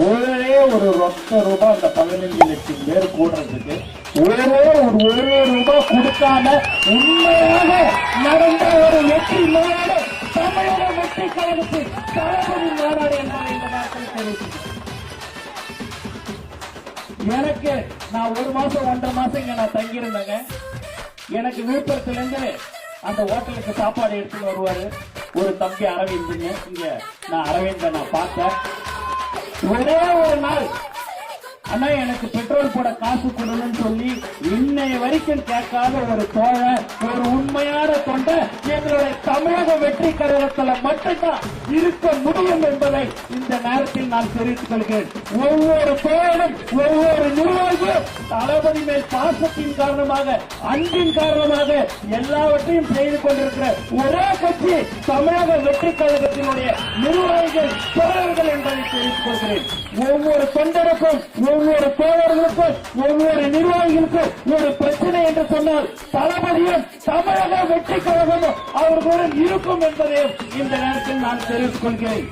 ஒரே ஒரு ரொக்க ரூபாய் அந்த 15 லட்சம் பேர் கூடுறதுக்கு ஒரே ரூபாய் கொடுக்காம உண்மையாக நடந்த ஒரு வெற்றி மாநாடு தமிழக வெற்றி கழகத்தில் தளபதி மாநாடு என்பதை இந்த நாட்டில் தெரிவிக்கிறேன். எனக்கு நான் 1 மாசம் 1.5 மாசம் இங்க நான் தங்கியிருந்தேங்க. எனக்கு விழுப்புரத்துல இருந்து அந்த ஹோட்டலுக்கு சாப்பாடு எடுத்துட்டு வருவாரு ஒரு தம்பி அரவிந்த். இங்க நான் அரவிந்த நான் பார்த்தேன். ஒரே ஒரு நாள் ஆனா எனக்கு பெட்ரோல் போட காசு கொடுன்னு சொல்லி இன்னைய வரைக்கும் கேட்காத ஒரு தோழர், ஒரு உண்மையான தொண்டை எங்களுடைய தமிழக வெற்றி கழகத்தில் மட்டும்தான் இருக்க முடியும் என்பதை இந்த நேரத்தில் நான் தெரிவித்துக் கொள்கிறேன். ஒவ்வொரு தோழரும் ஒவ்வொரு நிர்வாகியும் தளபதி மேல் பாசத்தின் காரணமாக, அன்பின் காரணமாக எல்லாவற்றையும் செய்து கொண்டிருக்கிற ஒரே கட்சி தமிழக வெற்றி கழகத்தினுடைய நிர்வாகிகள் தோழர்கள் என்பதை தெரிவித்துக் கொள்கிறேன். ஒவ்வொரு தொண்டருக்கும், ஒவ்வொரு தோழர்களுக்கும், ஒவ்வொரு நிர்வாகிகளுக்கும் ஒரு பிரச்சனை என்று சொன்னால் தளபதியும் தமிழக வெற்றி கழகமும் அவர்களுடன் இருக்கும் என்பதையும் இந்த நேரத்தில் நான் தெரிவித்துக் கொள்கிறேன்.